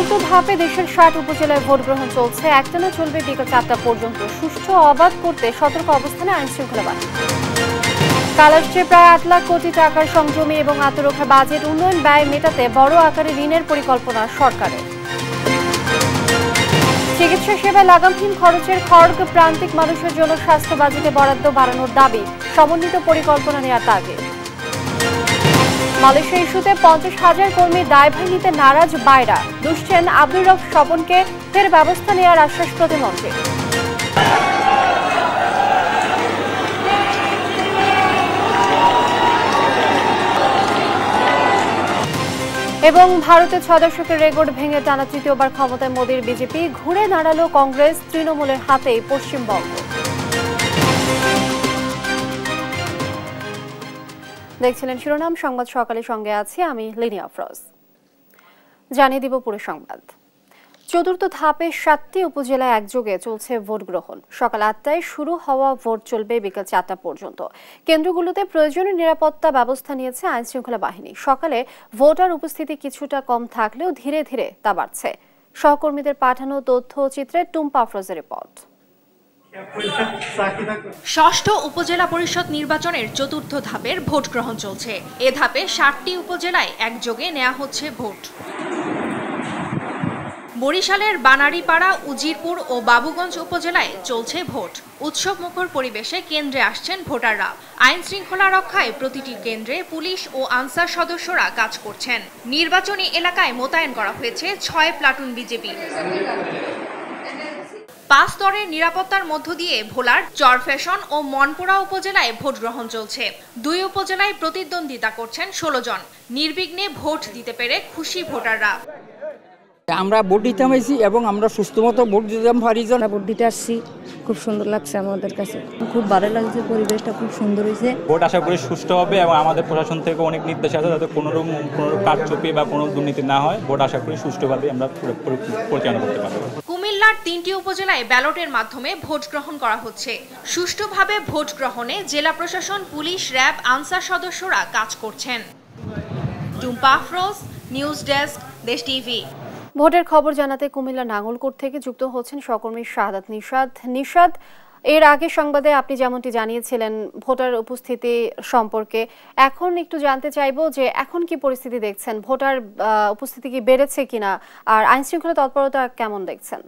চতুর্থ ধাপে দেশের ৬০ উপজেলায় ভোট গ্রহণ চলছে। একটানা চলবে বিকেল ৪টা পর্যন্ত। সুষ্ঠু অবাধ করতে সতর্ক অবস্থানে আইনশৃঙ্খলা বাহিনী। কালাসে প্রায় ৮ লাখ কোটি টাকার সংযমী এবং আত্মরক্ষা বাজেট উন্নয়ন ব্যয় মেটাতে বড় আকারে ঋণের পরিকল্পনা সরকারের। চিকিৎসা সেবায় লাগামহীন খরচের খড়গ প্রান্তিক মানুষের জন্য স্বাস্থ্য বাজেটে বরাদ্দ বাড়ানোর দাবি, সমন্বিত পরিকল্পনা নেওয়ার তাগিদ। মালয়েশিয়া ইস্যুতে ৫০,০০০ কর্মী দায়ভার নিতে নারাজ বায়রা, দুষছেন আব্দুর রব স্বপনকে, ফের ব্যবস্থা নেওয়ার আশ্বাস প্রতিমন্ত্রী। এবং ভারতের ৬ দশকের রেকর্ড ভেঙে টানা তৃতীয়বার ক্ষমতায় মোদীর বিজেপি, ঘুরে দাঁড়ালো কংগ্রেস, তৃণমূলের হাতেই পশ্চিমবঙ্গ। দেখছিলেন শিরোনাম সংবাদ সকালে, সঙ্গে আছি আমি লিনি আফরোজ। জানিয়ে দিব পুরো সংবাদ। চতুর্থ ধাপে ৭টি উপজেলায় একযোগে চলছে ভোট গ্রহণ। সকাল ৮টায় শুরু হওয়া ভোট চলবে বিকেল ৪টা পর্যন্ত। কেন্দ্রগুলোতে প্রয়োজনীয় নিরাপত্তা ব্যবস্থা নিয়েছে আইনশৃঙ্খলা বাহিনী। সকালে ভোটার উপস্থিতি কিছুটা কম থাকলেও ধীরে ধীরে তা বাড়ছে। সহকর্মীদের পাঠানো তথ্যচিত্রে টুম্পা আফরোজের রিপোর্ট। ষষ্ঠ উপজেলা পরিষদ নির্বাচনের চতুর্থ ধাপের ভোট গ্রহণ চলছে। এ ধাপে ৭টি উপজেলায় একযোগে নেওয়া হচ্ছে ভোট। বরিশালের বানারীপাড়া, উজিরপুর ও বাবুগঞ্জ উপজেলায় চলছে ভোট। উৎসবমুখর পরিবেশে কেন্দ্রে আসছেন ভোটাররা। আইন শৃঙ্খলা রক্ষায় প্রতিটি কেন্দ্রে পুলিশ ও আনসার সদস্যরা কাজ করছেন। নির্বাচনী এলাকায় মোতায়েন করা হয়েছে ৬ প্লাটুন বিজিবি। ৫ স্তরের নিরাপত্তার মধ্য দিয়ে ভোলার চরফ্যাশন ও মনপুরা উপজেলায় ভোট গ্রহণ চলছে। ২ উপজেলায় প্রতিদ্বন্দ্বিতা করছেন ১৬ জন। নির্বিঘ্নে ভোট দিতে পেরে খুশি ভোটাররা। আমরা ভোট দিতে হয়েছি এবং আমরা সুস্থ মতো ভোট দিতে পারি। ভোট দিতে আসছি, খুব সুন্দর লাগছে আমাদের কাছে, খুব ভালো লাগছে, পরিবেশটা খুব সুন্দর হয়েছে। ভোট আশা করি সুষ্ঠু হবে এবং আমাদের প্রশাসন থেকে অনেক নির্দেশ আছে যাতে কোনো কারচুপি বা কোনো দুর্নীতি না হয়। ভোট আশা করি সুষ্ঠুভাবে আমরা পরিচালনা করতে পারবো। কুমিল্লার 3টি উপজেলায় ব্যালটের মাধ্যমে ভোট গ্রহণ করা হচ্ছে। সুষ্ঠুভাবে ভোট গ্রহণে জেলা প্রশাসন, পুলিশ, র্যাব, আনসার সদস্যরা কাজ করছেন। টুম্পা আফরোজ, নিউজ ডেস্ক, দেশ টিভি। ভোটের খবর জানাতে কুমিল্লা নাঙ্গলকোট থেকে যুক্ত হচ্ছেন সহকর্মী শাহাদাত নিশাদ। নিশাদ, এর আগে সংবাদে আপনি যেমনটি জানিয়েছিলেন ভোটার উপস্থিতি সম্পর্কে, এখন একটু জানতে চাইবো যে এখন কি পরিস্থিতি দেখছেন? ভোটার উপস্থিতি কি বেড়েছে কিনা, আর আইন শৃঙ্খলা তৎপরতা কেমন দেখছেন?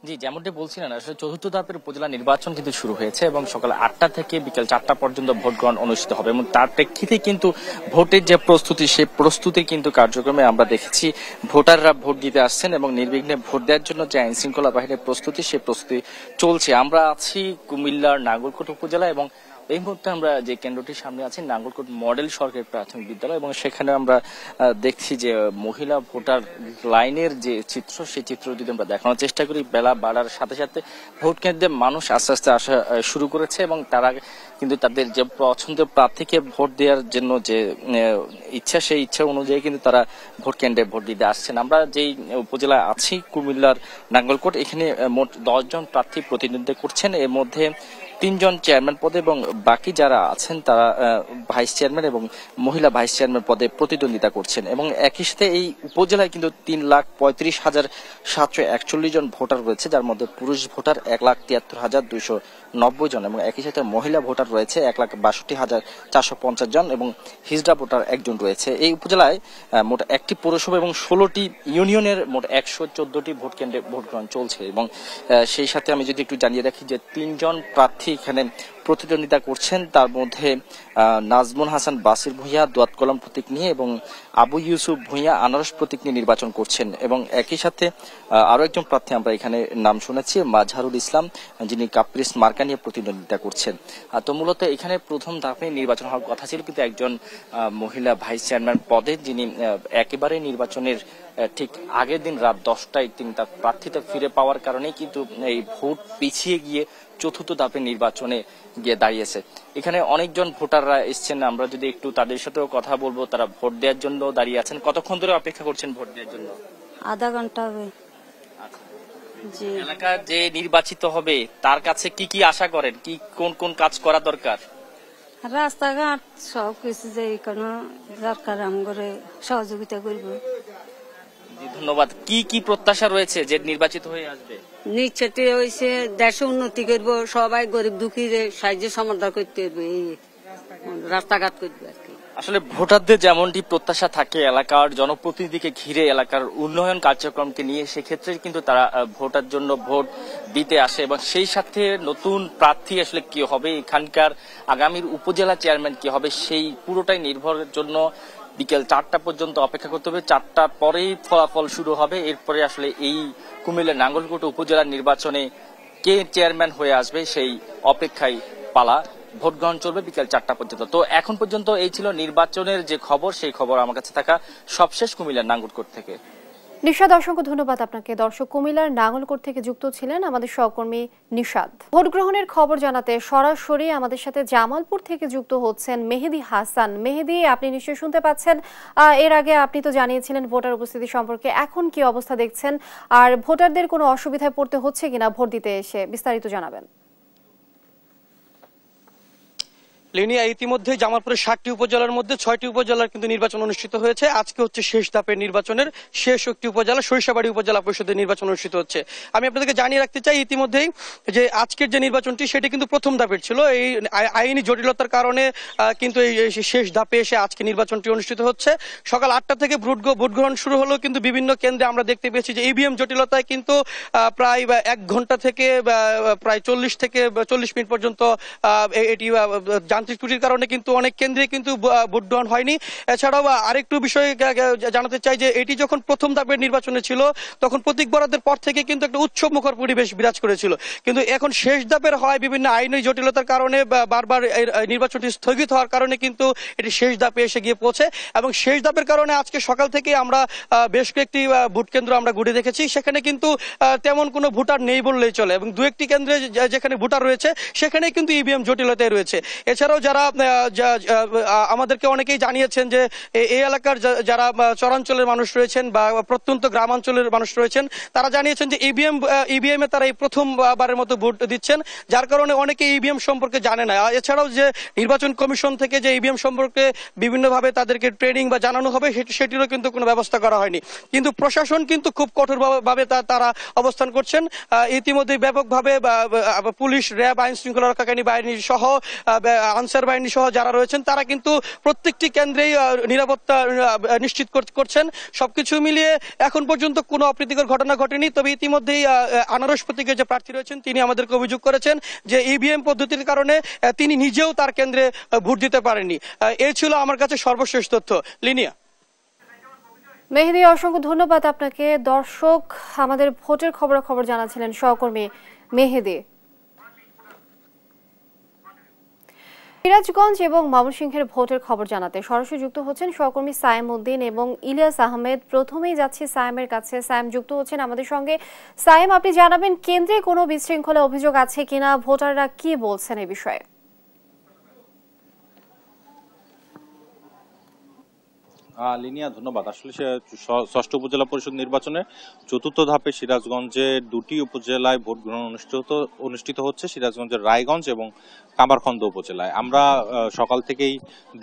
জি, যেমনটি বলছিলেন, আসলে চতুর্থ ধাপের উপজেলা নির্বাচন কিন্তু শুরু হয়েছে এবং সকাল ৮টা থেকে বিকেল ৪টা পর্যন্ত ভোট গ্রহণ অনুষ্ঠিত হবে এবং তার প্রেক্ষিতে কিন্তু ভোটের যে প্রস্তুতি, সেই প্রস্তুতির কিন্তু কার্যক্রমে আমরা দেখেছি ভোটাররা ভোট দিতে আসছেন এবং নির্বিঘ্নে ভোট দেওয়ার জন্য যে আইন শৃঙ্খলা বাহিনীর প্রস্তুতি, সেই প্রস্তুতি চলছে। আমরা আছি কুমিল্লার নাঙ্গলকোট উপজেলা এবং এই মুহূর্তে আমরা যে কেন্দ্রটির সামনে আছি নাঙ্গলকোট মডেল সরকারি প্রাথমিক বিদ্যালয় এবং সেখানে আমরা দেখছি যে মহিলা ভোটার লাইনের যে চিত্র, সেই চিত্র যদি আমরা দেখানোর চেষ্টা করি, বেলা বাড়ার সাথে সাথে ভোট কেন্দ্রে মানুষ আস্তে আস্তে আসা শুরু করেছে এবং তারা কিন্তু তাদের যে পছন্দের প্রার্থীকে ভোট দেওয়ার জন্য যে ইচ্ছা, সেই ইচ্ছা অনুযায়ী কিন্তু তারা ভোট কেন্দ্রে ভোট দিতে আসছেন। আমরা যেই উপজেলায় আছি কুমিল্লার নাঙ্গলকোট, এখানে মোট ১০ জন প্রার্থী প্রতিনিধিত্ব করছেন। এর মধ্যে ৩ জন চেয়ারম্যান পদে এবং বাকি যারা আছেন তারা ভাইস চেয়ারম্যান এবং মহিলা ভাইস চেয়ারম্যান পদে প্রতিদ্বন্দ্বিতা করছেন এবং একই সাথে এই উপজেলায় কিন্তু ৩,৩৫,৭৪১ জন ভোটার রয়েছে, যার মধ্যে পুরুষ ভোটার ১,৭৩,২৯০ জন এবং একই সাথে মহিলা ভোটার রয়েছে ১,৬২,৪৫০ জন এবং হিজড়া ভোটার ১ জন রয়েছে। এই উপজেলায় মোট ১টি পৌরসভা এবং ১৬টি ইউনিয়নের মোট ১১৪টি ভোট কেন্দ্রে ভোট গ্রহণ চলছে এবং সেই সাথে আমি যদি একটু জানিয়ে রাখি যে ৩ জন প্রার্থী এখানে প্রতিদ্বন্দ্বিতা করছেন। তার মধ্যে নাজমুল হাসান বাসির ভূঁইয়া দোয়াত কলম প্রতীক নিয়ে এবং আবু ইউসুফ ভূঁইয়া আনারস প্রতীক নিয়ে নির্বাচন করছেন এবং একই সাথে আরো একজন প্রার্থী আমরা এখানে নাম শুনেছি, মাজহারুল ইসলাম, যিনি কাপ্রিস মার্কা নিয়ে প্রতিদ্বন্দ্বিতা করছেন। তো মূলত এখানে প্রথম ধাপে নির্বাচন হওয়ার কথা ছিল, কিন্তু একজন মহিলা ভাইস চেয়ারম্যান পদে যিনি একেবারে নির্বাচনের ঠিক আগের দিন রাত 10টায় তিনি তার প্রার্থিতা ফিরে পাওয়ার কারণেই কিন্তু এই ভোট পিছিয়ে গিয়ে চতুর্থ ধাপের নির্বাচনে গিয়ে দাঁড়িয়েছে। এখানে অনেকজন ভোটাররা এসছেন, আমরা যদি একটু তাদের সাথেও কথা বলবো। তারা ভোট দেওয়ার জন্য দাঁড়িয়ে আছেন। কতক্ষণ ধরে অপেক্ষা করছেন ভোট দেওয়ার জন্য? আধা ঘন্টা হবে। এলাকা যে নির্বাচিত হবে তার কাছে কি কি আশা করেন, কি কোন কোন কাজ করা দরকার? রাস্তাঘাট সব কিছু যে কোনো সরকার আমগরে সহযোগিতা করব। ধন্যবাদ। কি কি প্রত্যাশা রয়েছে যে নির্বাচিত হয়ে আসবে? নিশ্চিত হয়েছে দেশে উন্নতি করব, সবাই গরিব দুঃখীর সাহায্য সমাধান করতে পারবে, এই রাস্তাঘাট করবে আর কি। আসলে ভোটারদের যেমনটি প্রত্যাশা থাকে এলাকার জনপ্রতিনিধিকে ঘিরে এলাকার উন্নয়ন কার্যক্রমকে নিয়ে, সেক্ষেত্রে কিন্তু তারা ভোটার জন্য ভোট দিতে আসে এবং সেই সাথে নতুন প্রার্থী আসলে কি হবে, এখানকার আগামীর উপজেলা চেয়ারম্যান কি হবে, সেই পুরোটাই নির্ভরের জন্য বিকেল 4টা পর্যন্ত অপেক্ষা করতে হবে। 4টার পরেই ফলাফল শুরু হবে। এরপরে আসলে এই কুমিল্লার নাঙ্গলকোট উপজেলার নির্বাচনে কে চেয়ারম্যান হয়ে আসবে সেই অপেক্ষায় পালা। ভোট গ্রহণ চলবে বিকেল 4টা পর্যন্ত। তো এখন পর্যন্ত এই ছিল নির্বাচনের যে খবর, সেই খবর আমার কাছে থাকা সবশেষ কুমিল্লার নাঙ্গলকোট থেকে। নিশাদ, অসংখ্য ধন্যবাদ আপনাকে। দর্শক, কুমিল্লার নাঙ্গলকোট থেকে যুক্ত ছিলেন আমাদের সহকর্মী নিশাদ। ভোট গ্রহণের খবর জানাতে সরাসরি আমাদের সাথে জামালপুর থেকে যুক্ত হচ্ছেন মেহেদি হাসান। মেহেদি, আপনি নিশ্চয়ই শুনতে পাচ্ছেন। এর আগে আপনি তো জানিয়েছিলেন ভোটার উপস্থিতি সম্পর্কে, এখন কি অবস্থা দেখছেন আর ভোটারদের কোনো অসুবিধায় পড়তে হচ্ছে কিনা ভোট দিতে এসে, বিস্তারিত জানাবেন। লিনিয়া, ইতিমধ্যে জামালপুরের 7টি উপজেলার মধ্যে 6টি উপজেলার কিন্তু নির্বাচন অনুষ্ঠিত হয়েছে। আজকে হচ্ছে শেষ ধাপের নির্বাচনের শেষ একটি উপজেলা, সরিষাবাড়ি উপজেলা পরিষদের নির্বাচন অনুষ্ঠিত হচ্ছে। আমি আপনাদেরকে জানিয়ে রাখতে চাই ইতিমধ্যেই যে আজকের যে নির্বাচনটি সেটি কিন্তু প্রথম ধাপের ছিল। এই আইনি জটিলতার কারণে কিন্তু এই শেষ ধাপে এসে আজকে নির্বাচনটি অনুষ্ঠিত হচ্ছে। সকাল 8টা থেকে ভোট গ্রহণ শুরু হলেও কিন্তু বিভিন্ন কেন্দ্রে আমরা দেখতে পেয়েছি যে ইভিএম জটিলতায় কিন্তু প্রায় 1 ঘন্টা থেকে প্রায় 40 থেকে 40 মিনিট পর্যন্ত এটি যান্ত্রিক ত্রুটির কারণে কিন্তু অনেক কেন্দ্রে কিন্তু ভোট গ্রহণ হয়নি। এছাড়াও আরেকটু বিষয় জানাতে চাই যে এটি যখন প্রথম ধাপের নির্বাচনে ছিল তখন প্রতীক বরাদ্দের পর থেকে কিন্তু একটা উৎসব মুখর পরিবেশ বিরাজ করেছিল, কিন্তু এখন শেষ ধাপের হয় বিভিন্ন আইনি জটিলতার কারণে বারবার নির্বাচনটি স্থগিত হওয়ার কারণে কিন্তু এটি শেষ ধাপে এসে গিয়ে পৌঁছে। এবং শেষ ধাপের কারণে আজকে সকাল থেকে আমরা বেশ কয়েকটি ভোট কেন্দ্র আমরা ঘুরে দেখেছি, সেখানে কিন্তু তেমন কোনো ভোটার নেই বললেই চলে এবং 2-1টি কেন্দ্রে যেখানে ভোটার রয়েছে সেখানে কিন্তু ইভিএম জটিলতায় রয়েছে। এছাড়াও যারা আমাদেরকে অনেকেই জানিয়েছেন যে এই এলাকার যারা চরাঞ্চলের মানুষ রয়েছেন বা প্রত্যন্ত গ্রামাঞ্চলের মানুষ রয়েছেন, তারা জানিয়েছেন যে ইভিএম এ তারা এই প্রথমবারের মতো ভোট দিচ্ছেন, যার কারণে অনেকে ইভিএম সম্পর্কে জানে না। এছাড়াও যে নির্বাচন কমিশন থেকে যে ইভিএম সম্পর্কে বিভিন্নভাবে তাদেরকে ট্রেনিং বা জানানো হবে সেটিরও কিন্তু কোনো ব্যবস্থা করা হয়নি। কিন্তু প্রশাসন কিন্তু খুব কঠোরভাবে তারা অবস্থান করছেন। ইতিমধ্যে ব্যাপকভাবে পুলিশ, র্যাব, আইন শৃঙ্খলা রক্ষাকারী বাহিনী সহ আনসার বাহিনী সহ যারা রয়েছেন তারা কিন্তু প্রত্যেকটি কেন্দ্রেই নিরাপত্তা নিশ্চিত করছেন। সবকিছু মিলিয়ে এখন পর্যন্ত কোনো অপ্রীতিকর ঘটনা ঘটেনি। তবে ইতিমধ্যেই আনারস প্রতীকের যে প্রার্থী রয়েছেন তিনি আমাদেরকে অভিযোগ করেছেন যে ইভিএম পদ্ধতির কারণে তিনি নিজেও তার কেন্দ্রে ভোট দিতে পারেননি। এই ছিল আমার কাছে সর্বশেষ তথ্য। লিনিয়া। মেহেদি, অসংখ্য ধন্যবাদ আপনাকে। দর্শক, আমাদের ভোটের খবর জানাচ্ছিলেন সহকর্মী মেহেদি। সিরাজগঞ্জ এবং ময়মনসিংহের ভোটের খবর জানাতে সরাসরি যুক্ত হচ্ছেন সহকর্মী সায়েম উদ্দিন এবং ইলিয়াস আহমেদ। প্রথমেই যাচ্ছি সায়েমের কাছে। সায়েম যুক্ত হচ্ছেন আমাদের সঙ্গে। সায়েম, আপনি জানাবেন কেন্দ্রে কোনো বিশৃঙ্খলা অভিযোগ আছে কিনা, ভোটাররা কি বলছেন এই বিষয়ে? লিনিয়া, ধন্যবাদ। আসলে ষষ্ঠ উপজেলা পরিষদ নির্বাচনে 4র্থ ধাপে সিরাজগঞ্জের 2টি উপজেলায় ভোট গ্রহণ অনুষ্ঠিত হচ্ছে, সিরাজগঞ্জের রায়গঞ্জ এবং কামারখন্দ উপজেলায়। আমরা সকাল থেকেই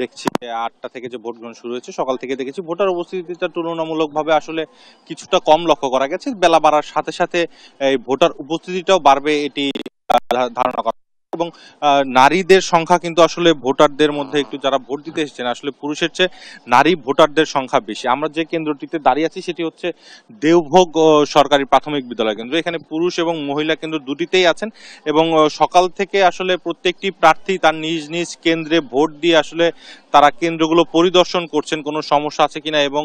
দেখছি 8টা থেকে যে ভোট গ্রহণ শুরু হয়েছে, সকাল থেকে দেখেছি ভোটার উপস্থিতিটা তুলনামূলকভাবে আসলে কিছুটা কম লক্ষ্য করা গেছে। বেলা বাড়ার সাথে সাথে এই ভোটার উপস্থিতিটাও বাড়বে এটি ধারণা করা এবং নারীদের সংখ্যা কিন্তু আসলে ভোটারদের মধ্যে একটু যারা ভোট দিতে এসেছেন আসলে পুরুষের চেয়ে নারী ভোটারদের সংখ্যা বেশি। আমরা যে কেন্দ্রটিতে দাঁড়িয়ে আছি সেটি হচ্ছে দেওভোগ সরকারি প্রাথমিক বিদ্যালয় কেন্দ্র। এখানে পুরুষ এবং মহিলা কেন্দ্র দুটিতেই আছেন এবং সকাল থেকে আসলে প্রত্যেকটি প্রার্থী তার নিজ নিজ কেন্দ্রে ভোট দিয়ে আসলে তারা কেন্দ্রগুলো পরিদর্শন করছেন কোনো সমস্যা আছে কিনা এবং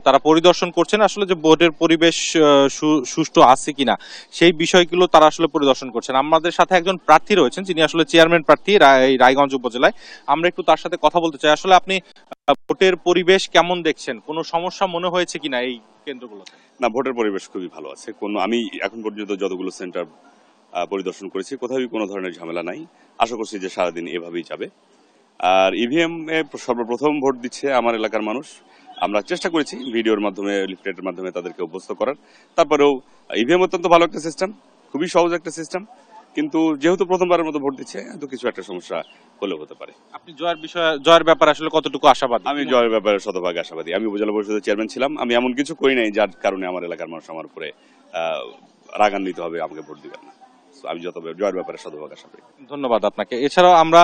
তারা পরিদর্শন করছেন আসলে যে ভোটের পরিবেশ সুষ্ঠু আছে কিনা সেই বিষয়গুলো তারা আসলে পরিদর্শন করছেন। আমাদের সাথে একজন প্রার্থী রয়েছেন যিনি আসলে চেয়ারম্যান প্রার্থী রায়গঞ্জ উপজেলায়। আমরা একটু তার সাথে কথা বলতে চাই। আসলে আপনি ভোটের পরিবেশ কেমন দেখছেন, কোনো সমস্যা মনে হয়েছে কিনা এই কেন্দ্রগুলোতে? না, ভোটের পরিবেশ খুবই ভালো আছে। আমি এখন পর্যন্ত যতগুলো সেন্টার পরিদর্শন করেছি কোথাও কোনো ধরনের ঝামেলা নাই। আশা করছি যে সারাদিন এভাবেই যাবে। আর ইভিএম এ সর্বপ্রথম ভোট দিচ্ছে আমার এলাকার মানুষ। আমরা চেষ্টা করেছি ভিডিওর মাধ্যমে, লিফলেটের মাধ্যমে তাদেরকে অভ্যস্ত করার। তারপরেও ইভিএম অত্যন্ত ভালো একটা সিস্টেম, খুবই সহজ একটা সিস্টেম, কিন্তু যেহেতু প্রথমবারের মতো ভোট দিচ্ছে তো কিছু একটা সমস্যা হলেও হতে পারে। আপনি জয়ের ব্যাপারে আসলে কতটুকু আশাবাদী? আমি জয়ের ব্যাপারে শতভাগ আশাবাদী। আমি উপজেলা পরিষদের চেয়ারম্যান ছিলাম, আমি এমন কিছু করি নাই যার কারণে আমার এলাকার মানুষ আমার উপরে রাগান্বিত হবে, আমাকে ভোট দিবেন না। আমি জয়ের ব্যাপারে শতভাগ আশাবাদী। ধন্যবাদ আপনাকে। এছাড়াও আমরা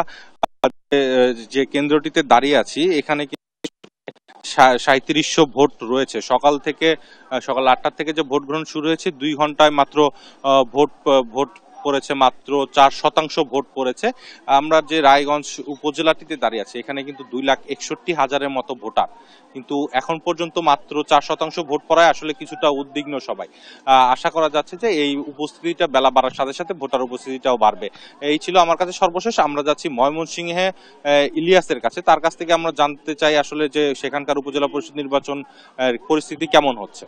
যে কেন্দ্রটিতে দাঁড়িয়ে আছি এখানে 3700 ভোট রয়েছে। সকাল 8টা থেকে যে ভোট গ্রহণ শুরু হয়েছে 2 ঘন্টায় মাত্র ভোট পড়েছে মাত্র 4% ভোট পড়েছে। আমরা যে রায়গঞ্জ উপজেলাটিতে দাঁড়িয়ে আছি এখানে কিন্তু 2,61,000-এর মতো ভোটার, কিন্তু এখন পর্যন্ত মাত্র 4% ভোট পড়ায় আসলে কিছুটা উদ্বিগ্ন সবাই। আশা করা যাচ্ছে যে এই উপস্থিতিটা বেলা বাড়ার সাথে সাথে ভোটার উপস্থিতিটাও বাড়বে। এই ছিল আমার কাছে সর্বশেষ। আমরা যাচ্ছি ময়মনসিংহে ইলিয়াসের কাছে, তার কাছ থেকে আমরা জানতে চাই আসলে যে সেখানকার উপজেলা পরিষদ নির্বাচন পরিস্থিতি কেমন হচ্ছে।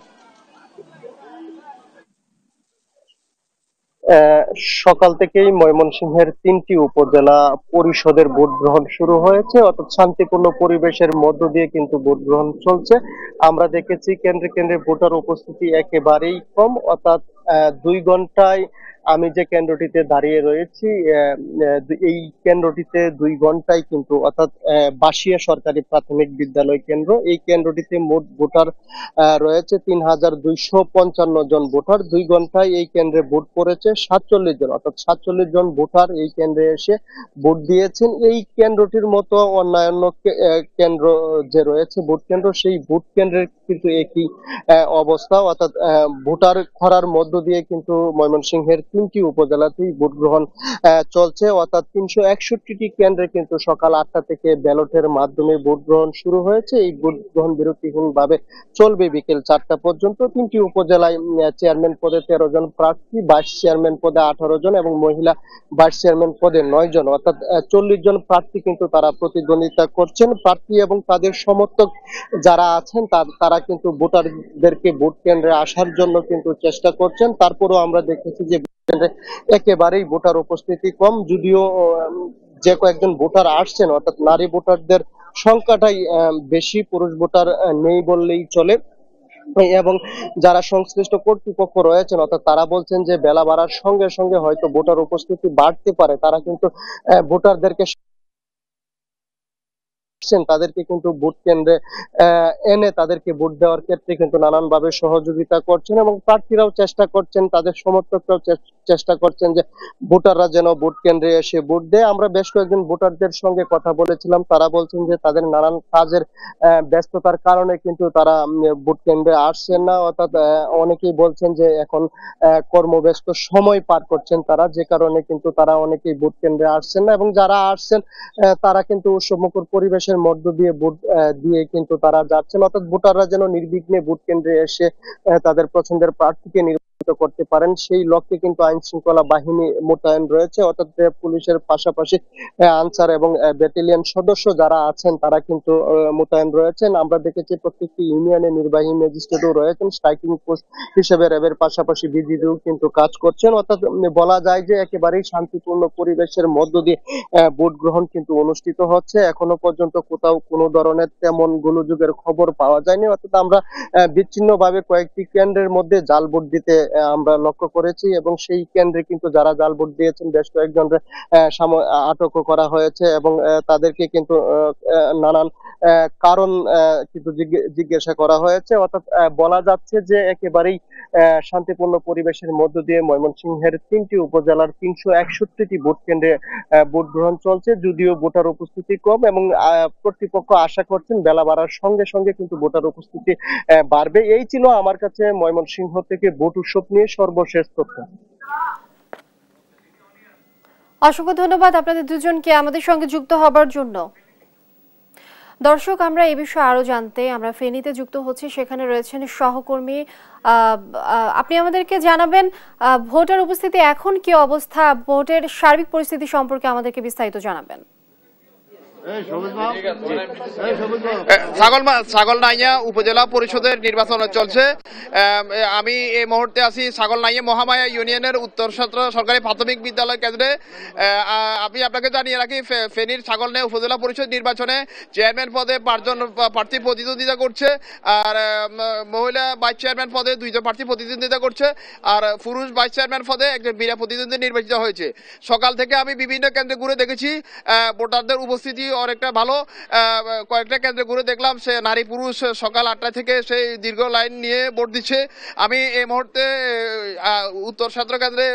সকাল থেকেই ময়মনসিংহের 3টি উপজেলা পরিষদের ভোট গ্রহণ শুরু হয়েছে, অর্থাৎ শান্তিপূর্ণ পরিবেশের মধ্য দিয়ে কিন্তু ভোট গ্রহণ চলছে। আমরা দেখেছি কেন্দ্রে কেন্দ্রে ভোটার উপস্থিতি একেবারেই কম, অর্থাৎ 2 ঘন্টায় আমি যে কেন্দ্রটিতে দাঁড়িয়ে রয়েছি এই কেন্দ্রটিতে 2 ঘন্টায় কিন্তু, অর্থাৎ বাসিয়া সরকারি প্রাথমিক বিদ্যালয় কেন্দ্র, এই কেন্দ্রটিতে মোট ভোটার রয়েছে 3255 জন ভোটার। 2 ঘন্টায় এই কেন্দ্রে ভোট পড়েছে 47 জন, অর্থাৎ 47 জন ভোটার এই কেন্দ্রে এসে ভোট দিয়েছেন। এই কেন্দ্রটির মতো অন্যান্য কেন্দ্র যে রয়েছে ভোট কেন্দ্র, সেই ভোট কেন্দ্রের কিন্তু একই অবস্থা, অর্থাৎ ভোটার খরার মধ্য দিয়ে কিন্তু ময়মনসিংহের 3টি উপজেলাতেই ভোট গ্রহণ চলছে, অর্থাৎ 361টি কেন্দ্রে কিন্তু সকাল 8টা থেকে ব্যালটের মাধ্যমে ভোট গ্রহণ শুরু হয়েছে। এই ভোট গ্রহণ বিরতিহীনভাবে চলবে বিকেল 4টা পর্যন্ত। 3টি উপজেলায় চেয়ারম্যান পদে 13 জন প্রার্থী, ভাইস চেয়ারম্যান পদে 18 জন এবং মহিলা ভাইস চেয়ারম্যান পদে 9 জন, অর্থাৎ 40 জন প্রার্থী কিন্তু তারা প্রতিদ্বন্দ্বিতা করছেন। প্রার্থী এবং তাদের সমর্থক যারা আছেন তারা কিন্তু ভোটারদেরকে ভোট কেন্দ্রে আসার জন্য কিন্তু চেষ্টা করছেন। তারপরেও আমরা দেখেছি যে একেবারেই ভোটার উপস্থিতি কম, যদিও যে কয়েকজন ভোটার আসছেন, অর্থাৎ নারী ভোটারদের সংখ্যাটাই বেশি, পুরুষ ভোটার নেই বললেই চলে। এবং যারা সংশ্লিষ্ট কর্তৃপক্ষ রয়েছেন, অর্থাৎ তারা বলছেন যে বেলা বাড়ার সঙ্গে সঙ্গে হয়তো ভোটার উপস্থিতি বাড়তে পারে। তারা কিন্তু ভোটারদেরকে তাদেরকে কিন্তু ভোট কেন্দ্রে এনে তাদেরকে ভোট দেওয়ার ক্ষেত্রে কিন্তু নানানভাবে সহযোগিতা করছেন এবং প্রার্থীরাও চেষ্টা করছেন, তাদের সমর্থকরাও চেষ্টা করছেন যে ভোটাররা যেন ভোট কেন্দ্রে এসে ভোট দেয়। আমরা বেশ কয়েকজন ভোটারদের সঙ্গে কথা বলেছিলাম, তারা বলছেন যে তাদের নানান কাজের ব্যস্ততার কারণে কিন্তু তারা ভোট কেন্দ্রে আসছেন না, অর্থাৎ অনেকেই বলছেন যে এখন কর্মব্যস্ত সময় পার করছেন তারা, যে কারণে কিন্তু তারা অনেকেই ভোট কেন্দ্রে আসছেন না এবং যারা আসছেন তারা কিন্তু উৎসবমুখর পরিবেশের মধ্য দিয়ে ভোট দিয়ে কিন্তু তারা যাচ্ছেন, অর্থাৎ ভোটাররা যেন নির্বিঘ্নে ভোট কেন্দ্রে এসে তাদের পছন্দের প্রার্থীকে নির্বাচিত করতে পারেন, সেই লক্ষ্যে কিন্তু আইন শৃঙ্খলা বাহিনী মোতায়েন রয়েছে, অর্থাৎ পুলিশের পাশাপাশি আনসার এবং ব্যাটালিয়ন সদস্য যারা আছেন তারা কিন্তু মোতায়েন রয়েছেন। আমরা দেখেছি প্রত্যেকটি ইউনিয়নে নির্বাহী ম্যাজিস্ট্রেটও রয়েছেন, স্ট্রাইকিং পোস্ট হিসেবে র্যাবের পাশাপাশি বিজিবিও কিন্তু কাজ করছেন, অর্থাৎ বলা যায় যে একেবারেই শান্তিপূর্ণ পরিবেশের মধ্য দিয়ে ভোট গ্রহণ কিন্তু অনুষ্ঠিত হচ্ছে। এখনো পর্যন্ত কোথাও কোনো ধরনের তেমন গোলযোগের খবর পাওয়া যায়নি, অর্থাৎ আমরা বিচ্ছিন্নভাবে কয়েকটি কেন্দ্রের মধ্যে জাল ভোট দিতে আমরা লক্ষ্য করেছি এবং সেই কেন্দ্রে কিন্তু যারা জাল ভোট দিয়েছেন বেশ কয়েকজনের আটকও করা হয়েছে এবং তাদেরকে কিন্তু নানান কারণ কিন্তু জিজ্ঞাসা করা হয়েছে, অর্থাৎ বলা যাচ্ছে যে একেবারেই শান্তিপূর্ণ পরিবেশের মধ্য দিয়ে ময়মনসিংহের 3টি উপজেলার 361টি ভোট কেন্দ্রে ভোট গ্রহণ চলছে, যদিও ভোটার উপস্থিতি কম এবং কর্তৃপক্ষ আশা করছেন বেলা বাড়ার সঙ্গে সঙ্গে কিন্তু ভোটার উপস্থিতি বাড়বে। এই ছিল আমার কাছে ময়মনসিংহ থেকে ভোট উৎসব নিয়ে সর্বশেষ তথ্য। অসংখ্য ধন্যবাদ আপনাদের দুজনকে আমাদের সঙ্গে যুক্ত হবার জন্য। দর্শক, আমরা এই বিষয়ে আরো জানতে আমরা ফেনীতে যুক্ত হচ্ছি, সেখানে রয়েছেন সহকর্মী। আপনি আমাদেরকে জানাবেন ভোটার উপস্থিতি এখন কি অবস্থা, ভোটের সার্বিক পরিস্থিতি সম্পর্কে আমাদেরকে বিস্তারিত জানাবেন। ছাগলনাইয়া উপজেলা পরিষদের নির্বাচন চলছে। আমি এই মুহূর্তে আছি ছাগলনাইয়া মহামায়া ইউনিয়নের উত্তর সরকারি প্রাথমিক বিদ্যালয় কেন্দ্রে। আমি আপনাকে জানিয়ে রাখি, ফেনীর ছাগলনাইয়া উপজেলা পরিষদ নির্বাচনে চেয়ারম্যান পদে 5 জন প্রার্থী প্রতিদ্বন্দ্বিতা করছে, আর মহিলা ভাইস চেয়ারম্যান পদে 2 জন প্রার্থী প্রতিদ্বন্দ্বিতা করছে, আর পুরুষ ভাইস চেয়ারম্যান পদে একজন বিনা প্রতিদ্বন্দ্বী নির্বাচিত হয়েছে। সকাল থেকে আমি বিভিন্ন কেন্দ্রে ঘুরে দেখেছি, ভোটারদের উপস্থিতি অনেকটা ভালো। কয়েকটা কেন্দ্রে ঘুরে দেখলাম সে নারী পুরুষ সকাল 8টা থেকে সেই দীর্ঘ লাইন নিয়ে ভোট দিচ্ছে। আমি এই মুহূর্তে উত্তর ছাত্র কেন্দ্রে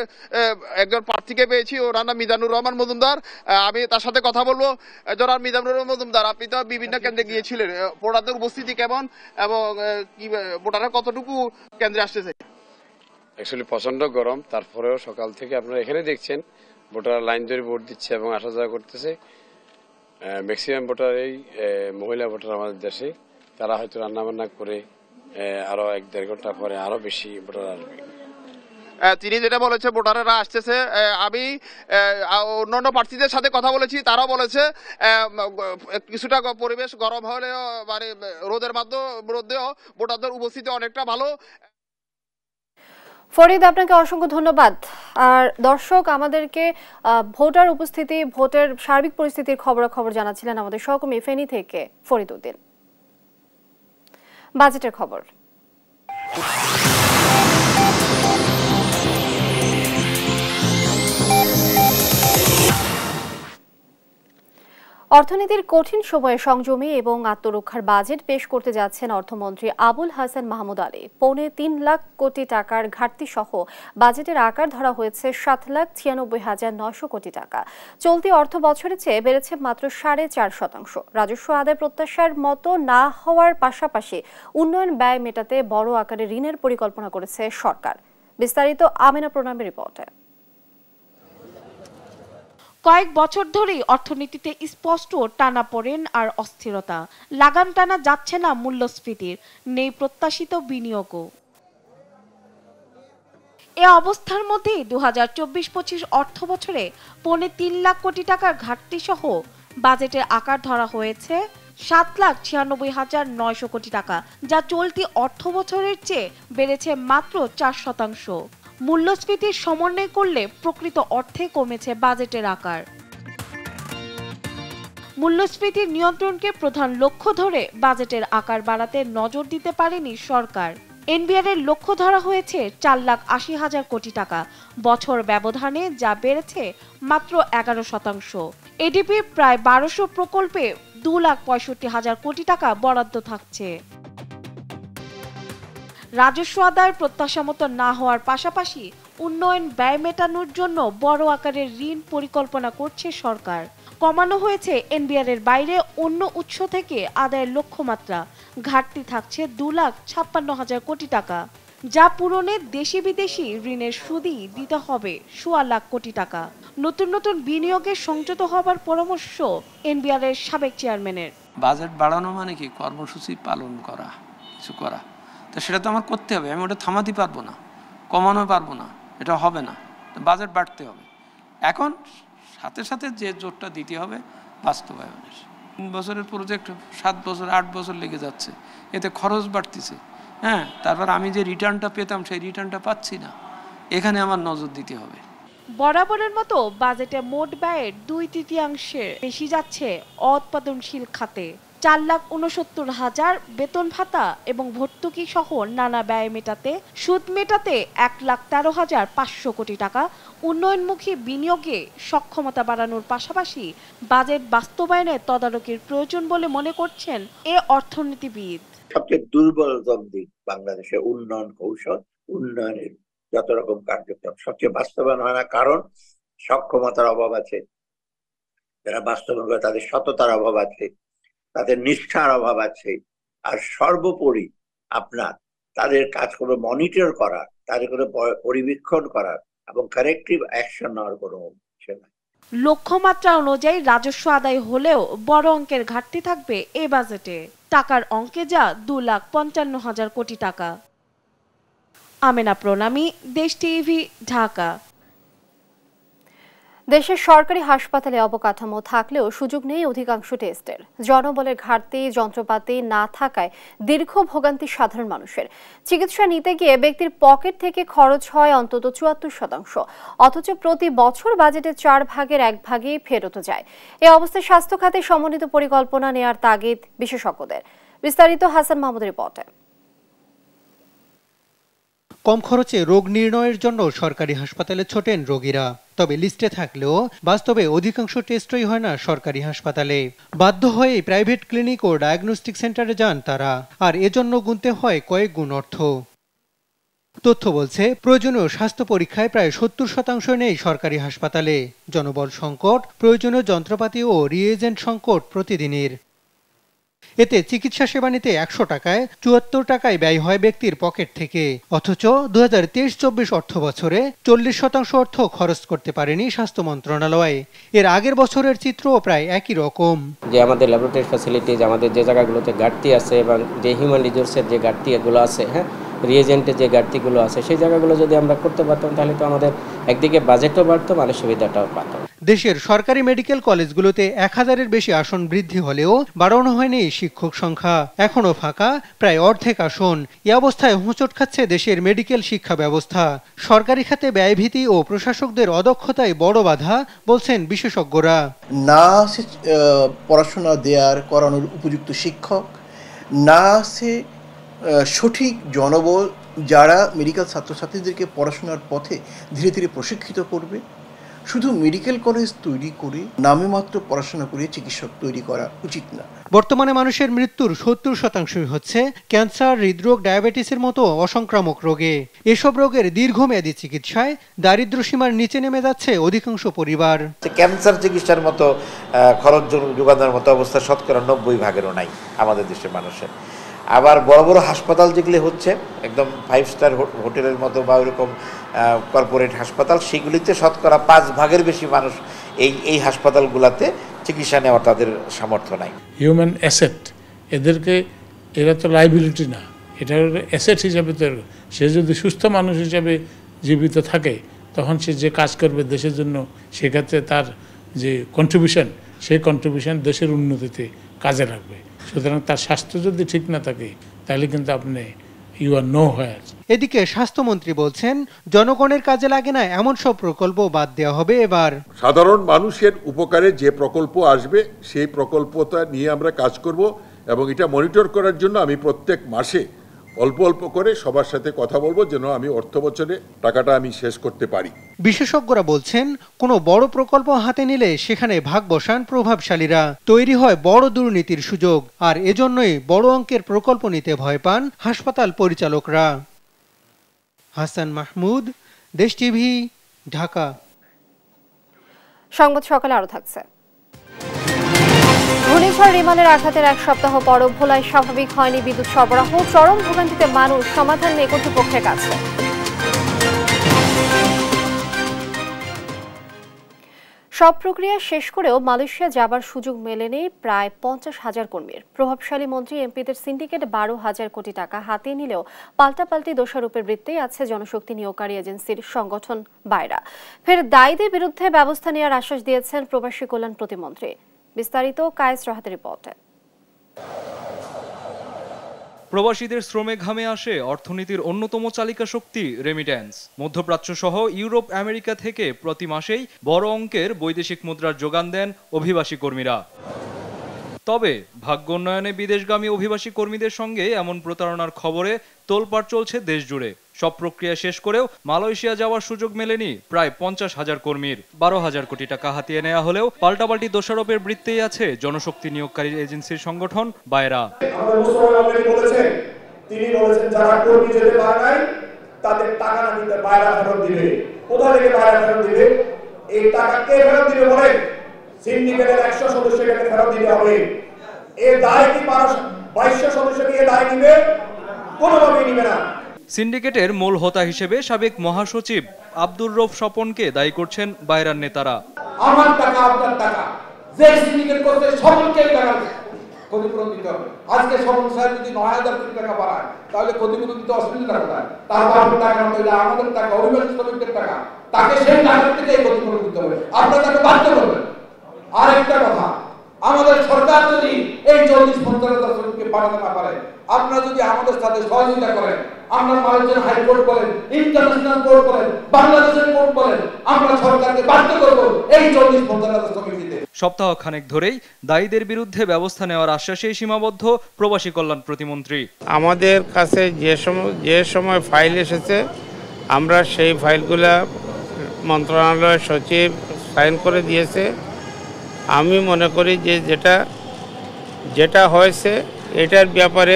একজন প্রার্থীকে পেয়েছি, ওর নাম মিজানুর রহমান মজুমদার। আমি তার সাথে কথা বলবো। জনাব মিজানুর রহমান মজুমদার, আপনি তো বিভিন্ন কেন্দ্রে গিয়েছিলেন, ভোটারদের উপস্থিতি কেমন এবং কি ভোটাররা কতটুকু কেন্দ্রে আসতেছে? অ্যাকচুয়ালি প্রচন্ড গরম, তারপরেও সকাল থেকে আপনারা এখানে দেখছেন ভোটার লাইন ধরে ভোট দিচ্ছে এবং আসা যাওয়া করতেছে। ম্যাক্সিমাম ভোটার এই মহিলা ভোটার আমাদের দেশে, তারা হয়তো রান্নাবান্না করে আরো 1-1.5 ঘন্টা পরে আরো বেশি ভোটার আসবে। তিনি যেটা বলেছে ভোটাররা আসতেছে। আমি অন্যান্য প্রার্থীদের সাথে কথা বলেছি, তারাও বলেছে কিছুটা পরিবেশ গরম হলেও মানে রোদের মধ্যেও ভোটারদের উপস্থিতি অনেকটা ভালো। ফরিদ, আপনাকে অসংখ্য ধন্যবাদ। আর দর্শক, আমাদেরকে ভোটার উপস্থিতি, ভোটের সার্বিক পরিস্থিতির খবরাখবর জানাচ্ছিলেন আমাদের সহকর্মী ফেনী থেকে ফরিদ উদ্দিন। বাজেটের খবর। অর্থনীতির কঠিন সময়ে সংযমী এবং আত্মরক্ষার বাজেট পেশ করতে যাচ্ছেন অর্থমন্ত্রী আবুল হাসান মাহমুদ আলী। 3.25 লাখ কোটি টাকার ঘাটতি সহ বাজেটের আকার ধরা হয়েছে 7,96,900 কোটি টাকা। চলতি অর্থ বছরের চেয়ে বেড়েছে মাত্র 4.5%। রাজস্ব আদায় প্রত্যাশার মতো না হওয়ার পাশাপাশি উন্নয়ন ব্যয় মেটাতে বড় আকারে ঋণের পরিকল্পনা করেছে সরকার। বিস্তারিত আমেনা প্রণামের রিপোর্টে। কয়েক বছর ধরেই অর্থনীতিতে স্পষ্ট টানাপোড়েন আর অস্থিরতা। লাগাম টানা যাচ্ছে না মূল্যস্ফীতির, নেই প্রত্যাশিত বিনিয়োগও। এ অবস্থার মধ্যেই 2024-25 অর্থ বছরে 3.25 লাখ কোটি টাকার ঘাটতি সহ বাজেটের আকার ধরা হয়েছে 7,96,900 কোটি টাকা, যা চলতি অর্থ বছরের চেয়ে বেড়েছে মাত্র 4%। মূল্যস্ফীতির সমন্বয় করলে প্রকৃত অর্থে কমেছে বাজেটের আকার। মূল্যস্ফীতির নিয়ন্ত্রণকে প্রধান লক্ষ্য ধরে বাজেটের আকার বাড়াতে নজর দিতে পারেনি সরকার। এনবিআর এর লক্ষ্য ধরা হয়েছে 4,80,000 কোটি টাকা বছর ব্যবধানে, যা বেড়েছে মাত্র 11%। এডিপি প্রায় 1200 প্রকল্পে 2,65,000 কোটি টাকা বরাদ্দ থাকছে। রাজস্ব আদায়ের প্রত্যাশা মতো না হওয়ার পাশাপাশি উন্নয়ন ব্যয় মেটানোর জন্য বড় আকারের ঋণ পরিকল্পনা করছে সরকার। কমানো হয়েছে এনবিআর এর বাইরে অন্য উৎস থেকে আদায়ের লক্ষ্যমাত্রা। ঘাটতি থাকছে 2,56,000 কোটি টাকা, যা পূরণে দেশি বিদেশি ঋণের সুদই দিতে হবে 1.25 লাখ কোটি টাকা। নতুন নতুন বিনিয়োগে সংযত হবার পরামর্শ এনবিআর এর সাবেক চেয়ারম্যানের। বাজেট বাড়ানো মানে কি? কর্মসূচি পালন করা, কিছু করা। তো সেটা তো আমার করতে হবে, আমি ওটা থামাতে পারবো না, কমানো পারবো না, এটা হবে না। বাজেট বাড়তে হবে। এখন সাথে সাথে যে জোরটা দিতে হবে বাস্তবায়নের। 3 বছরের প্রজেক্ট 7 বছর 8 বছর লেগে যাচ্ছে, এতে খরচ বাড়তেছে। হ্যাঁ, তারপর আমি যে রিটার্নটা পেতাম সেই রিটার্নটা পাচ্ছি না, এখানে আমার নজর দিতে হবে। বরাবরের মতো বাজেটে মোট ব্যয়ের 2/3 বেশি যাচ্ছে অউৎপাদনশীল খাতে। 4,69,000 বেতন ভাতা এবং ভর্তুকি সহ নানা ব্যয় মেটাতে, সুদ মেটাতে 1,13,500 কোটি টাকা, উন্নয়নমুখী বিনিয়োগে সক্ষমতা বাড়ানোর পাশাপাশি বাজেট বাস্তবায়নে তদারকির প্রয়োজন বলে মনে করছেন এ অর্থনীতিবিদ। সবচেয়ে দুর্বল দিক বাংলাদেশের উন্নয়ন কৌশল, উন্নয়নের যত রকম কার্যক্রম সবচেয়ে বাস্তবায়ন হয় না, কারণ সক্ষমতার অভাব আছে। যারা বাস্তবায়ন করে তাদের সততার অভাব আছে, তাদের নিষ্ঠার অভাব আছে, আর সর্বোপরি আপনার তাদের কাজগুলো মনিটর করা, তাদের করে পরিবীক্ষণ করার এবং কারেক্টিভ অ্যাকশন নেওয়ার কোনো বিষয় নাই। লক্ষ্যমাত্রা অনুযায়ী রাজস্ব আদায় হলেও বড় অঙ্কের ঘাটতি থাকবে এ বাজেটে। টাকার অঙ্কে যা 2,55,000 কোটি টাকা। আমেনা প্রণামী, দেশ টিভি, ঢাকা। দেশের সরকারি হাসপাতালে অবকাঠামো থাকলেও সুযোগ নেই অধিকাংশ টেস্টের। জনবলের ঘাটতি, যন্ত্রপাতি না থাকায় দীর্ঘ ভোগান্তি সাধারণ মানুষের। চিকিৎসা নিতে গিয়ে ব্যক্তির পকেট থেকে খরচ হয় অন্তত ৭৪%, অথচ প্রতি বছর বাজেটের 4 ভাগের 1 ভাগই ফেরত যায়। এ অবস্থায় স্বাস্থ্য খাতে সমন্বিত পরিকল্পনা নেয়ার তাগিদ বিশেষজ্ঞদের। বিস্তারিত হাসান মাহমুদের রিপোর্টে। কম খরচে রোগ নির্ণয়ের জন্য সরকারি হাসপাতালে ছোটেন রোগীরা, তবে লিস্টে থাকলেও বাস্তবে অধিকাংশ টেস্টই হয় না সরকারি হাসপাতালে। বাধ্য হয়ে প্রাইভেট ক্লিনিক ও ডায়াগনস্টিক সেন্টারে যান তারা, আর এজন্য গুনতে হয় কয়েক গুণ অর্থ। তথ্য বলছে প্রয়োজনীয় স্বাস্থ্য পরীক্ষায় প্রায় ৭০% নেই সরকারি হাসপাতালে। জনবল সংকট, প্রয়োজনীয় যন্ত্রপাতি ও রিএজেন্ট সংকট প্রতিদিনের। এতে চিকিৎসা সেবা নিতে ১০০ টাকায় ৭৪ টাকায় ব্যয় হয় ব্যক্তির পকেট থেকে, অথচ ২০২৩-২৪ অর্থ বছরে ৪০% অর্থ খরচ করতে পারেনি স্বাস্থ্য মন্ত্রণালয়। এর আগের বছরের চিত্র প্রায় একই রকম। যে আমাদের ল্যাবরেটরি ফ্যাসিলিটিজ, আমাদের যে জায়গাগুলোতে ঘাটতি আছে এবং যে হিউম্যান রিসোর্সের যে ঘাটতিগুলো আছে, রিএজেন্টের যে ঘাটতিগুলো আছে, সেই জায়গাগুলো যদি আমরা করতে পারতাম তাহলে তো আমাদের একদিকে বাজেটও বাড়তো, মানুষ সুবিধাটাও পাত। দেশের সরকারি মেডিকেল কলেজগুলোতে ১,০০০-এর বেশি আসন বৃদ্ধি হলেও বাড়ানো হয়নি শিক্ষক সংখ্যা। এখনো ফাঁকা প্রায় অর্ধেক আসন। এ অবস্থায় হোঁচট খাচ্ছে দেশের মেডিকেল শিক্ষা ব্যবস্থা। সরকারি খাতে ব্যয়ভীতি ও প্রশাসকদের অদক্ষতায় বড় বাধা বলছেন বিশেষজ্ঞরা। না আছে পড়াশোনা করানোর উপযুক্ত শিক্ষক, না আছে সঠিক জনবল যারা মেডিকেল ছাত্রছাত্রীদেরকে পড়াশোনার পথে ধীরে ধীরে প্রশিক্ষিত করবে। শুধু মেডিকেল কলেজ তৈরি করে নামে মাত্র পড়াশোনা করে চিকিৎসক তৈরি করা উচিত না। বর্তমানে মানুষের মৃত্যুর ৭০% হচ্ছে ক্যান্সার, হৃদরোগ, ডায়াবেটিসের মতো অসংক্রামক রোগে। এসব রোগের দীর্ঘমেয়াদী চিকিৎসায় দারিদ্র সীমার নিচে নেমে যাচ্ছে অধিকাংশ পরিবার। ক্যান্সার চিকিৎসার মতো খরচ যোগানোর মতো অবস্থা ৯০% নাই আমাদের দেশের মানুষের। আবার বড় বড় হাসপাতাল যেগুলি হচ্ছে একদম 5 স্টার হোটেলের মতো বা ওইরকম কর্পোরেট হাসপাতাল, সেগুলিতে ৫% বেশি মানুষ এই হাসপাতালগুলোতে চিকিৎসা নেওয়ার তাদের সামর্থ্য নাই। হিউম্যান অ্যাসেট, এরা তো লাইবিলিটি না, এটা অ্যাসেট হিসাবে তো সে যদি সুস্থ মানুষ হিসাবে জীবিত থাকে তখন সে যে কাজ করবে দেশের জন্য, সেক্ষেত্রে তার যে কন্ট্রিবিউশন, সেই কন্ট্রিবিউশন দেশের উন্নতিতে কাজে লাগবে। সুতরাং তার স্বাস্থ্য যদি ঠিক না থাকে তাহলে কিন্তু আপনি ইউ আর নো হোয়ার। এদিকে স্বাস্থ্যমন্ত্রী বলছেন জনগণের কাজে লাগে না এমন সব প্রকল্প বাদ দেওয়া হবে এবার। সাধারণ মানুষের উপকারে যে প্রকল্প আসবে সেই প্রকল্পটা নিয়ে আমরা কাজ করব এবং এটা মনিটর করার জন্য আমি প্রত্যেক মাসে অল্প অল্প করে সবার সাথে কথা বলবো যেন আমি অর্থ বছরে টাকাটা আমি শেষ করতে পারি। বিশেষজ্ঞরা বলছেন কোনো বড় প্রকল্প হাতে নিলে সেখানে ভাগ বসান প্রভাবশালীরা, তৈরি হয় বড় দুর্নীতির সুযোগ, আর এজন্যই বড় অঙ্কের প্রকল্প নিতে ভয় পান হাসপাতাল পরিচালকরা। হাসান মাহমুদ, দেশ টিভি, ঢাকা। সংবাদ সকালে আরো থাকছে। ঘূর্ণিঝড় রিমালের আঘাতের 1 সপ্তাহ পরও ভোলায় স্বাভাবিক হয়নি বিদ্যুৎ সরবরাহ। চরম ভোগান্তিতে মানুষ, সমাধান নেই কর্তৃপক্ষের কাছে। সব প্রক্রিয়া শেষ করেও মালয়েশিয়া যাবার সুযোগ মেলেনি প্রায় 50,000 কর্মীর। প্রভাবশালী মন্ত্রী এমপিদের সিন্ডিকেট 12,000 কোটি টাকা হাতিয়ে নিলেও পাল্টাপাল্টি দোষারোপের বৃত্তেই আছে জনশক্তি নিয়োগকারী এজেন্সির সংগঠন বায়রা। ফের দায়ীদের বিরুদ্ধে ব্যবস্থা নেওয়ার আশ্বাস দিয়েছেন প্রবাসী কল্যাণ প্রতিমন্ত্রী। বিস্তারিত কায়েস রাহাতের রিপোর্টে। প্রবাসীদের শ্রমে ঘামে আসে অর্থনীতির অন্যতম চালিকা শক্তি রেমিট্যান্স। মধ্যপ্রাচ্য সহ ইউরোপ, আমেরিকা থেকে প্রতি মাসেই বড় অঙ্কের বৈদেশিক মুদ্রার যোগান দেন অভিবাসী কর্মীরা। তবে ভাগ্য উন্নয়নে বিদেশগামী অভিবাসী কর্মীদের সঙ্গে এমন প্রতারণার খবরে তোলপাড় চলছে দেশ জুড়ে। সব প্রক্রিয়া শেষ করেও মালয়েশিয়া যাওয়ার সুযোগ মেলেনি প্রায় 50,000 কর্মীর। 12,000 কোটি টাকা হাতিয়ে নেওয়া হলেও পাল্টাপাল্টি দোষারোপের বৃত্তেই আছে জনশক্তি নিয়োগকারী এজেন্সির সংগঠন বায়রা। তিনি বলেছেন যারা কর্মী যেতে পারে নাই তাদের টাকা না দিতে বায়রা ফেরত দিবে। কোথা থেকে বায়রা ফেরত দিবে? এই টাকা কে ফেরত দিবে বলেন? সিন্ডিকেটের 100 সদস্যকে ফেরত দিতে হবে। এই দায় কি 2200 সদস্যকে এই দায় নিবে? কোনোভাবেই নিবে না। সিন্ডিকেটের মূল হোতা হিসেবে সাবেক মহাসচিব আব্দুর রৌফ স্বপনকে দায়ী করছেন বায়রার নেতারা। আমার টাকা আপনার টাকা, যে সিন্ডিকেট করতে সকলকে টাকা ক্ষতিপূরণ দিতে হবে। আজকে স্বপন সাহেব যদি 9,000 কোটি টাকা বাড়ায় তাহলে ক্ষতিপূরণ দিতে অসুবিধা কোথায়? তার বাবার টাকা নইলে আমাদের টাকা, অভিবাসী শ্রমিকদের টাকা, তাকে সেই টাকার থেকে ক্ষতিপূরণ দিতে হবে, আপনারা তাকে বাধ্য করবেন। আরেকটা কথা, আমাদের সরকার যদি এই 40-50,000 শ্রমিককে বাড়াতে না পারে, আপনারা যদি আমাদের সাথে সহযোগিতা করেন, আমরা মালয়েশিয়ান হাইকোর্ট বলেন, ইন্টারন্যাশনাল কোর্ট বলেন, বাংলাদেশের কোর্ট বলেন, আমরা সরকারকে বাধ্য করব এই 40-50,000 শ্রমিক দিতে। সপ্তাহ খানেক ধরেই দায়ীদের বিরুদ্ধে ব্যবস্থা নেওয়ার আশ্বাসেই সীমাবদ্ধ প্রবাসী কল্যাণ প্রতিমন্ত্রী। আমাদের কাছে যে সময় ফাইল এসেছে, আমরা সেই ফাইলগুলা মন্ত্রণালয়ের সচিব সাইন করে দিয়েছে। আমি মনে করি যে যেটা হয়েছে এটার ব্যাপারে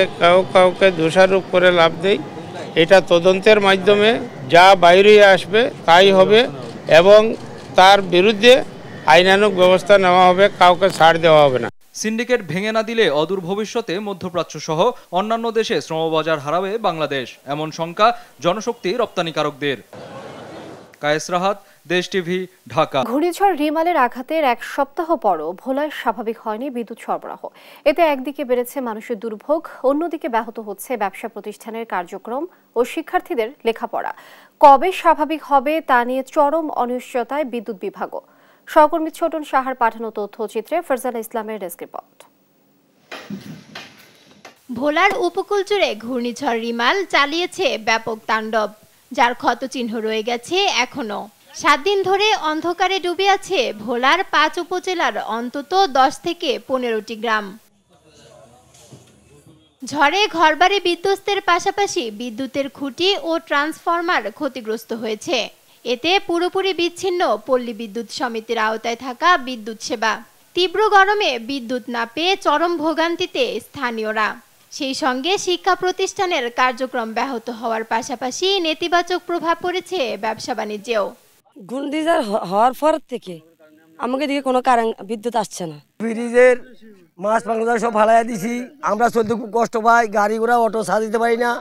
কাউকে দোষারোপ করে লাভ নেই। এটা তদন্তের মাধ্যমে যা বাইরে আসবে তাই হবে এবং তার বিরুদ্ধে আইনানুগ ব্যবস্থা নেওয়া হবে, কাউকে ছাড় দেওয়া হবে না। সিন্ডিকেট ভেঙে না দিলে অদূর ভবিষ্যতে মধ্যপ্রাচ্য সহ অন্যান্য দেশে শ্রমবাজার হারাবে বাংলাদেশ, এমন শঙ্কা জনশক্তি রপ্তানিকারকদের। কায়েস রাহাত, দেশ টিভি, ঢাকা। ঘূর্ণিঝড় রিমালের আঘাতের এক সপ্তাহ পরও ভোলায় স্বাভাবিক হয়নি বিদ্যুৎ সরবরাহ। এতে একদিকে বেড়েছে মানুষের দুর্ভোগ, অন্যদিকে ব্যাহত হচ্ছে ব্যবসা প্রতিষ্ঠানের কার্যক্রম ও শিক্ষার্থীদের লেখাপড়া। কবে স্বাভাবিক হবে তা নিয়ে চরম অনিশ্চয়তায় বিদ্যুৎ বিভাগও। সহকর্মী ছোটন সাহার পাঠানো তথ্যচিত্রে ফারজানা ইসলামের ডেস্ক রিপোর্ট। ভোলার উপকূল জুড়ে ঘূর্ণিঝড় রিমাল চালিয়েছে ব্যাপক তাণ্ডব, যার ক্ষতচিহ্ন রয়ে গেছে এখনো। 7 দিন ধরে অন্ধকারে ডুবে আছে ভোলার 5 উপজেলার অন্তত 10 থেকে 15টি গ্রাম। ঝড়ে ঘরবাড়ি বিধ্বস্তের পাশাপাশি বিদ্যুতের খুঁটি ও ট্রান্সফরমার ক্ষতিগ্রস্ত হয়েছে। এতে পুরোপুরি বিচ্ছিন্ন পল্লী বিদ্যুৎ সমিতির আওতায় থাকা বিদ্যুৎ সেবা। তীব্র গরমে বিদ্যুৎ না পেয়ে চরম ভোগান্তিতে স্থানীয়রা। সেই সঙ্গে শিক্ষা প্রতিষ্ঠানের কার্যক্রম ব্যাহত হওয়ার পাশাপাশি নেতিবাচক প্রভাব পড়েছে ব্যবসা বাণিজ্যেও। ঘূর্ণিঝড় হওয়ার পর থেকে আমাকে দিকে কোনো বিদ্যুৎ আসছে না। ফ্রিজের মাছ মাংস সব ফালাইয়া দিছি, আমরা চলতে খুব কষ্ট পাই, গাড়ি ঘোড়া অটো সাজাতে পারি না,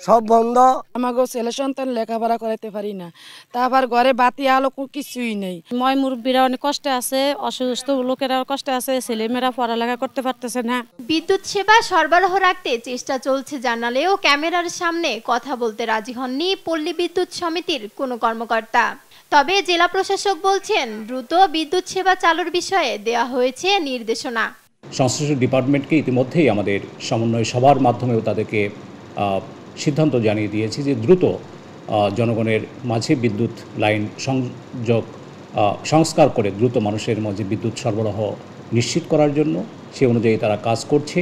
সব বন্ধ। আমাকে ছেলে সন্তান লেখাপড়া করাইতে পারি না, তারপর ঘরে বাতি আলো কিছুই নেই। ময় মুরব্বীরা অনেক কষ্টে আছে, অসুস্থ লোকেরা কষ্টে আছে, ছেলেমেয়েরা পড়ালেখা করতে পারতেছে না। বিদ্যুৎ সেবা সরবরাহ রাখতে চেষ্টা চলছে জানালেও ক্যামেরার সামনে কথা বলতে রাজি হননি পল্লী বিদ্যুৎ সমিতির কোনো কর্মকর্তা। তবে জেলা প্রশাসক বলছেন দ্রুত বিদ্যুৎ সেবা চালুর বিষয়ে দেওয়া হয়েছে নির্দেশনা। সংশ্লিষ্ট ডিপার্টমেন্টকে ইতিমধ্যেই আমাদের সমন্বয় সভার মাধ্যমেও তাদেরকে সিদ্ধান্ত জানিয়ে দিয়েছি যে দ্রুত জনগণের মাঝে বিদ্যুৎ লাইন সংস্কার করে দ্রুত মানুষের মাঝে বিদ্যুৎ সরবরাহ নিশ্চিত করার জন্য সে অনুযায়ী তারা কাজ করছে।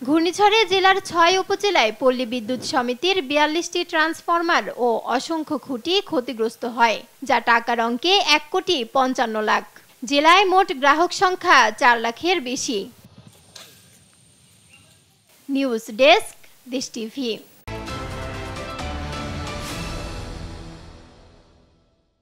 ঘূর্ণিঝড়ে জেলার 6 উপজেলায় পল্লী বিদ্যুৎ সমিতির 42টি ট্রান্সফরমার ও অসংখ্য খুঁটি ক্ষতিগ্রস্ত হয়, যা টাকার অঙ্কে 1,55 লাখ। জেলায় মোট গ্রাহক সংখ্যা 4 লাখের বেশি। নিউজ ডেস্ক, দেশ টিভি।